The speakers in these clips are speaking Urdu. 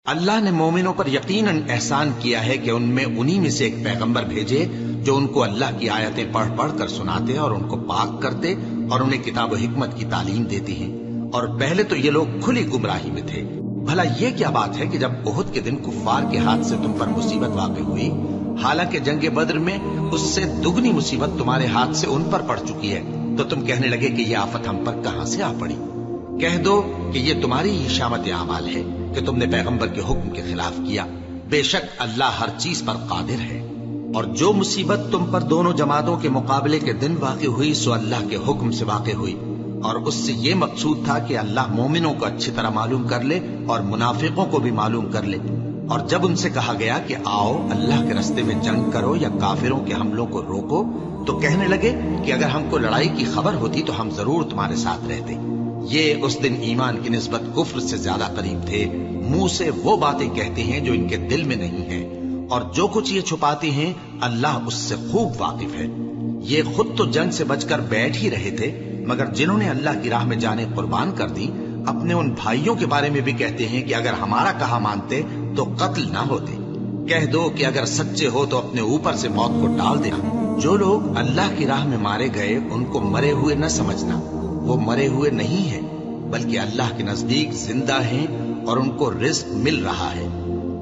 اللہ نے مومنوں پر یقیناً احسان کیا ہے کہ ان میں انہی میں سے ایک پیغمبر بھیجے جو ان کو اللہ کی آیتیں پڑھ پڑھ کر سناتے اور ان کو پاک کرتے اور انہیں کتاب و حکمت کی تعلیم دیتے ہیں، اور پہلے تو یہ لوگ کھلی گمراہی میں تھے۔ بھلا یہ کیا بات ہے کہ جب احد کے دن کفار کے ہاتھ سے تم پر مصیبت واقع ہوئی، حالانکہ جنگ بدر میں اس سے دگنی مصیبت تمہارے ہاتھ سے ان پر پڑ چکی ہے، تو تم کہنے لگے کہ یہ آفت ہم پر کہاں سے آ پڑی؟ کہہ دو کہ یہ تمہاری ہی شامت اعمال ہے کہ تم نے پیغمبر کے حکم کے خلاف کیا، بے شک اللہ ہر چیز پر قادر ہے۔ اور جو مصیبت تم پر دونوں جماعتوں کے مقابلے کے دن واقع ہوئی سو اللہ کے حکم سے واقع ہوئی، اور اس سے یہ مقصود تھا کہ اللہ مومنوں کو اچھی طرح معلوم کر لے اور منافقوں کو بھی معلوم کر لے۔ اور جب ان سے کہا گیا کہ آؤ اللہ کے رستے میں جنگ کرو یا کافروں کے حملوں کو روکو، تو کہنے لگے کہ اگر ہم کو لڑائی کی خبر ہوتی تو ہم ضرور تمہارے ساتھ رہتے۔ یہ اس دن ایمان کی نسبت کفر سے زیادہ قریب تھے، منہ سے وہ باتیں کہتے ہیں جو ان کے دل میں نہیں ہیں، اور جو کچھ یہ چھپاتے ہیں اللہ اس سے خوب واقف ہے۔ یہ خود تو جنگ سے بچ کر بیٹھ ہی رہے تھے، مگر جنہوں نے اللہ کی راہ میں جانیں قربان کر دی، اپنے ان بھائیوں کے بارے میں بھی کہتے ہیں کہ اگر ہمارا کہا مانتے تو قتل نہ ہوتے۔ کہہ دو کہ اگر سچے ہو تو اپنے اوپر سے موت کو ڈال دینا۔ جو لوگ اللہ کی راہ میں مارے گئے ان کو مرے ہوئے نہ سمجھنا، وہ مرے ہوئے نہیں ہیں بلکہ اللہ کے نزدیک زندہ ہیں اور ان کو رزق مل رہا ہے۔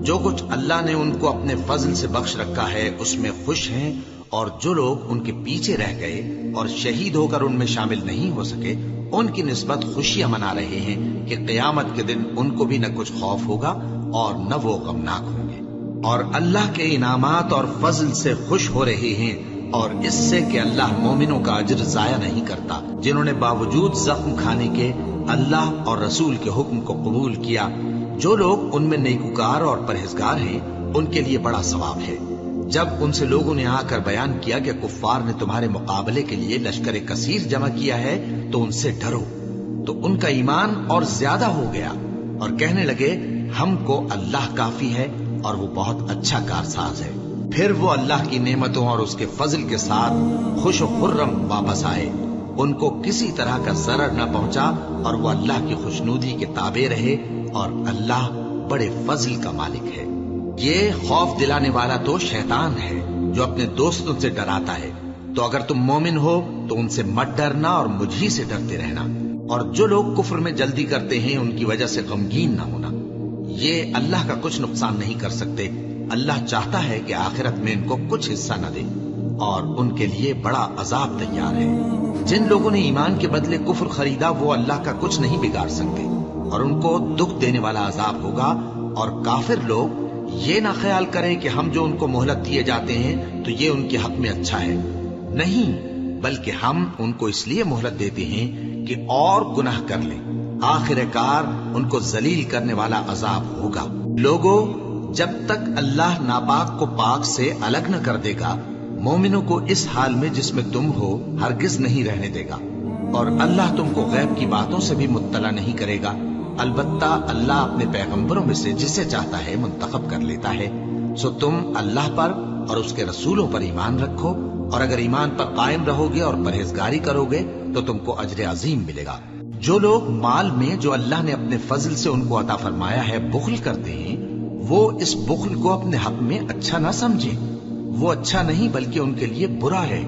جو کچھ اللہ نے ان کو اپنے فضل سے بخش رکھا ہے اس میں خوش ہیں، اور جو لوگ ان کے پیچھے رہ گئے اور شہید ہو کر ان میں شامل نہیں ہو سکے ان کی نسبت خوشیاں منا رہے ہیں کہ قیامت کے دن ان کو بھی نہ کچھ خوف ہوگا اور نہ وہ غمناک ہوں گے، اور اللہ کے انعامات اور فضل سے خوش ہو رہے ہیں، اور اس سے کہ اللہ مومنوں کا اجر ضائع نہیں کرتا، جنہوں نے باوجود زخم کھانے کے اللہ اور رسول کے حکم کو قبول کیا۔ جو لوگ ان میں نیکوکار اور پرہیزگار ہیں ان کے لیے بڑا ثواب ہے۔ جب ان سے لوگوں نے آ کر بیان کیا کہ کفار نے تمہارے مقابلے کے لیے لشکر کثیر جمع کیا ہے تو ان سے ڈرو، تو ان کا ایمان اور زیادہ ہو گیا، اور کہنے لگے ہم کو اللہ کافی ہے اور وہ بہت اچھا کارساز ہے۔ پھر وہ اللہ کی نعمتوں اور اس کے فضل کے ساتھ خوش و خرم واپس آئے، ان کو کسی طرح کا ضرر نہ پہنچا، اور وہ اللہ کی خوشنودی کے تابع رہے، اور اللہ بڑے فضل کا مالک ہے۔ یہ خوف دلانے والا تو شیطان ہے جو اپنے دوستوں سے ڈراتا ہے، تو اگر تم مومن ہو تو ان سے مت ڈرنا اور مجھ ہی سے ڈرتے رہنا، اور جو لوگ کفر میں جلدی کرتے ہیں ان کی وجہ سے غمگین نہ ہونا، یہ اللہ کا کچھ نقصان نہیں کر سکتے۔ اللہ چاہتا ہے کہ آخرت میں ان کو کچھ حصہ نہ دے، اور ان کے لیے بڑا عذاب تیار ہے۔ جن لوگوں نے ایمان کے بدلے کفر خریدا وہ اللہ کا کچھ نہیں بگاڑ سکتے، اور ان کو دکھ دینے والا عذاب ہوگا۔ اور کافر لوگ یہ نہ خیال کریں کہ ہم جو ان کو مہلت دیے جاتے ہیں تو یہ ان کے حق میں اچھا ہے، نہیں، بلکہ ہم ان کو اس لیے مہلت دیتے ہیں کہ اور گناہ کر لیں، آخر کار ان کو ذلیل کرنے والا عذاب ہوگا۔ لوگوں، جب تک اللہ ناپاک کو پاک سے الگ نہ کر دے گا، مومنوں کو اس حال میں جس میں تم ہو ہرگز نہیں رہنے دے گا، اور اللہ تم کو غیب کی باتوں سے بھی مطلع نہیں کرے گا۔ البتہ اللہ اپنے پیغمبروں میں سے جسے چاہتا ہے منتخب کر لیتا ہے۔ سو تم اللہ پر اور اس کے رسولوں پر ایمان رکھو، اور اگر ایمان پر قائم رہو گے اور پرہیزگاری کرو گے تو تم کو اجر عظیم ملے گا۔ جو لوگ مال میں جو اللہ نے اپنے فضل سے ان کو عطا فرمایا ہے بخل کرتے ہیں، وہ اس بخل کو اپنے حق میں اچھا نہ سمجھیں، وہ اچھا نہیں بلکہ ان کے لیے برا ہے۔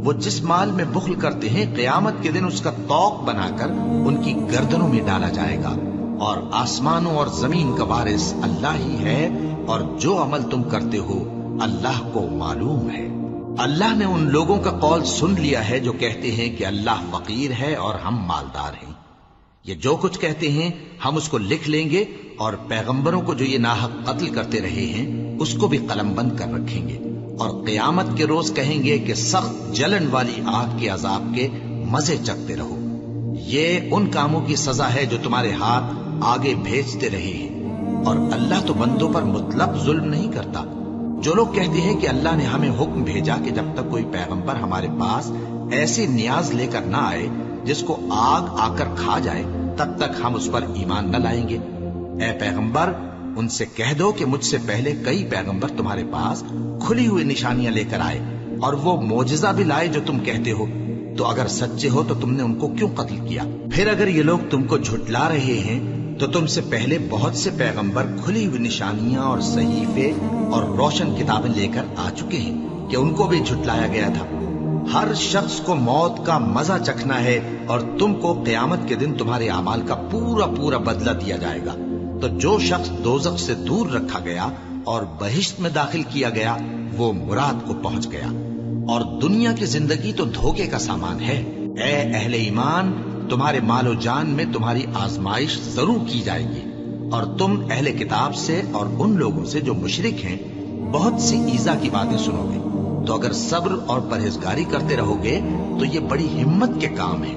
وہ جس مال میں بخل کرتے ہیں قیامت کے دن اس کا طوق بنا کر ان کی گردنوں میں ڈالا جائے گا، اور آسمانوں اور زمین کا وارث اللہ ہی ہے، اور جو عمل تم کرتے ہو اللہ کو معلوم ہے۔ اللہ نے ان لوگوں کا قول سن لیا ہے جو کہتے ہیں کہ اللہ فقیر ہے اور ہم مالدار ہیں۔ یہ جو کچھ کہتے ہیں ہم اس کو لکھ لیں گے، اور پیغمبروں کو جو یہ ناحق قتل کرتے رہے ہیں اس کو بھی قلم بند کر رکھیں گے، اور قیامت کے روز کہیں گے کہ سخت جلن والی آگ کے عذاب کے مزے چکھتے رہو۔ یہ ان کاموں کی سزا ہے جو تمہارے ہاتھ آگے بھیجتے رہے ہیں، اور اللہ تو بندوں پر مطلق ظلم نہیں کرتا۔ جو لوگ کہتے ہیں کہ اللہ نے ہمیں حکم بھیجا کہ جب تک کوئی پیغمبر ہمارے پاس ایسی نیاز لے کر نہ آئے جس کو آگ آ کر کھا جائے تب تک ہم اس پر ایمان نہ لائیں گے، اے پیغمبر ان سے کہہ دو کہ مجھ سے پہلے کئی پیغمبر تمہارے پاس کھلی ہوئی نشانیاں لے کر آئے اور وہ معجزہ بھی لائے جو تم کہتے ہو، تو اگر سچے ہو تو تم نے ان کو کیوں قتل کیا؟ پھر اگر یہ لوگ تم کو جھٹلا رہے ہیں تو تم سے پہلے بہت سے پیغمبر کھلی ہوئی نشانیاں اور صحیفے اور روشن کتابیں لے کر آ چکے ہیں کہ ان کو بھی جھٹلایا گیا تھا۔ ہر شخص کو موت کا مزہ چکھنا ہے اور تم کو قیامت کے دن تمہارے اعمال کا پورا پورا بدلہ دیا جائے گا۔ تو جو شخص دوزخ سے دور رکھا گیا اور بہشت میں داخل کیا گیا وہ مراد کو پہنچ گیا، اور دنیا کی زندگی تو دھوکے کا سامان ہے۔ اے اہل ایمان، تمہارے مال و جان میں تمہاری آزمائش ضرور کی جائے گی، اور تم اہل کتاب سے اور ان لوگوں سے جو مشرک ہیں بہت سی ایذا کی باتیں سنو گے۔ تو اگر صبر اور پرہیزگاری کرتے رہو گے تو یہ بڑی ہمت کے کام ہے۔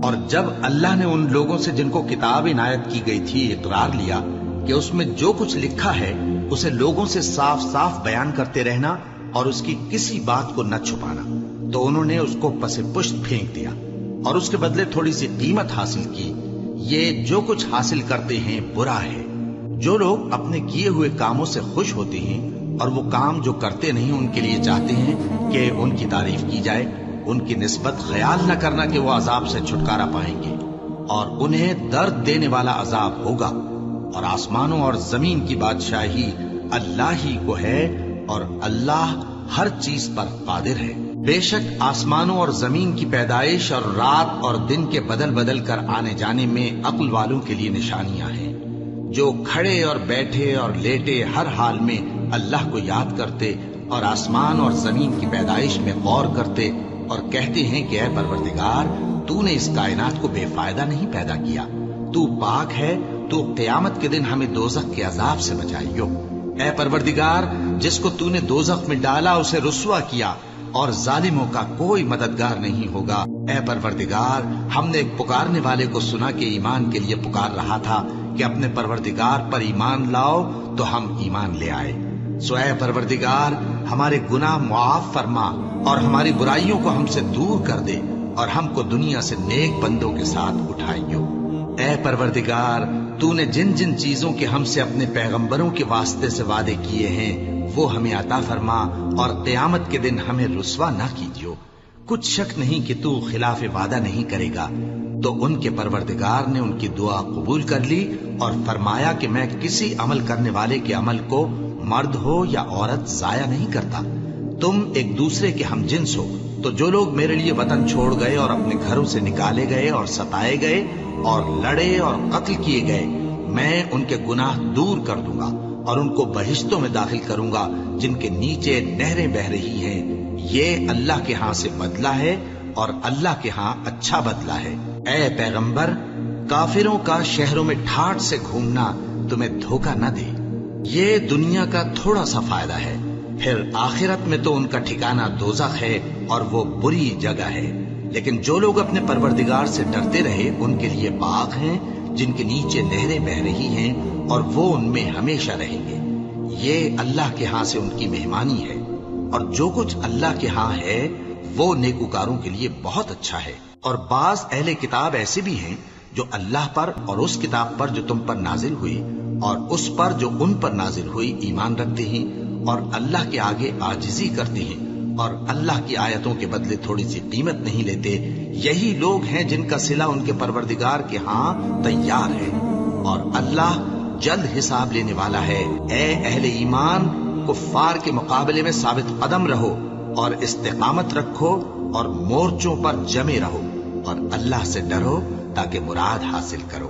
اور جب اللہ نے ان لوگوں سے جن کو کتاب عنایت کی گئی تھی اقرار لیا کہ اس میں جو کچھ لکھا ہے اسے لوگوں سے صاف صاف بیان کرتے رہنا اور اس کی کسی بات کو نہ چھپانا، تو انہوں نے اس کو پس پشت پھینک دیا اور اس کے بدلے تھوڑی سی قیمت حاصل کی۔ یہ جو کچھ حاصل کرتے ہیں برا ہے۔ جو لوگ اپنے کیے ہوئے کاموں سے خوش ہوتے ہیں اور وہ کام جو کرتے نہیں ان کے لیے چاہتے ہیں کہ ان کی تعریف کی جائے، ان کی نسبت خیال نہ کرنا کہ وہ عذاب سے چھٹکارا پائیں گے، اور انہیں درد دینے والا عذاب ہوگا۔ اور آسمانوں اور زمین کی بادشاہی اللہ ہی کو ہے، اور اللہ ہر چیز پر قادر ہے۔ بے شک آسمانوں اور زمین کی پیدائش اور رات اور دن کے بدل بدل کر آنے جانے میں عقل والوں کے لیے نشانیاں ہیں، جو کھڑے اور بیٹھے اور لیٹے ہر حال میں اللہ کو یاد کرتے اور آسمان اور زمین کی پیدائش میں غور کرتے اور کہتے ہیں کہ اے پروردگار، تو نے اس کائنات کو بے فائدہ نہیں پیدا کیا، تو پاک ہے، تو قیامت کے دن ہمیں دوزخ کے عذاب سے بچائیو۔ اے پروردگار، جس کو تو نے دوزخ میں ڈالا اسے رسوا کیا، اور ظالموں کا کوئی مددگار نہیں ہوگا۔ اے پروردگار، ہم نے ایک پکارنے والے کو سنا کہ ایمان کے لیے پکار رہا تھا کہ اپنے پروردگار پر ایمان لاؤ، تو ہم ایمان لے آئے۔ سو اے پروردگار، ہمارے گناہ معاف فرما اور ہماری برائیوں کو ہم سے دور کر دے، اور ہم کو دنیا سے نیک بندوں کے ساتھ اٹھائیو۔ اے پروردگار، تو نے جن جن چیزوں کے ہم سے اپنے پیغمبروں کے واسطے سے وعدے کیے ہیں وہ ہمیں عطا فرما، اور قیامت کے دن ہمیں رسوا نہ کیجیو۔ کچھ شک نہیں کہ تو خلاف وعدہ نہیں کرے گا۔ تو ان کے پروردگار نے ان کی دعا قبول کر لی اور فرمایا کہ میں کسی عمل کرنے والے کے عمل کو مرد ہو یا عورت ضائع نہیں کرتا۔ تم ایک دوسرے کے ہم جنس ہو، تو جو لوگ میرے لیے وطن چھوڑ گئے اور اپنے گھروں سے نکالے گئے اور ستائے گئے اور لڑے اور قتل کیے گئے، میں ان کے گناہ دور کر دوں گا اور ان کو بہشتوں میں داخل کروں گا جن کے نیچے نہریں بہ رہی ہیں۔ یہ اللہ کے ہاں سے بدلہ ہے، اور اللہ کے ہاں اچھا بدلہ ہے۔ اے پیغمبر، کافروں کا شہروں میں ٹھاٹھ سے گھومنا تمہیں دھوکہ نہ دے۔ یہ دنیا کا تھوڑا سا فائدہ ہے، پھر آخرت میں تو ان کا ٹھکانہ دوزخ ہے اور وہ بری جگہ ہے۔ لیکن جو لوگ اپنے پروردگار سے ڈرتے رہے ان کے لیے باغ ہیں جن کے نیچے نہریں بہ رہی ہیں، اور وہ ان میں ہمیشہ رہیں گے۔ یہ اللہ کے ہاں سے ان کی مہمانی ہے، اور جو کچھ اللہ کے ہاں ہے وہ نیکوکاروں کے لیے بہت اچھا ہے۔ اور بعض اہل کتاب ایسے بھی ہیں جو اللہ پر اور اس کتاب پر جو تم پر نازل ہوئی اور اس پر جو ان پر نازل ہوئی ایمان رکھتے ہیں، اور اللہ کے آگے عاجزی کرتے ہیں، اور اللہ کی آیتوں کے بدلے تھوڑی سی قیمت نہیں لیتے۔ یہی لوگ ہیں جن کا صلہ ان کے پروردگار کے ہاں تیار ہے، اور اللہ جلد حساب لینے والا ہے۔ اے اہل ایمان، کفار کے مقابلے میں ثابت قدم رہو اور استقامت رکھو اور مورچوں پر جمے رہو، اور اللہ سے ڈرو تاکہ مراد حاصل کرو۔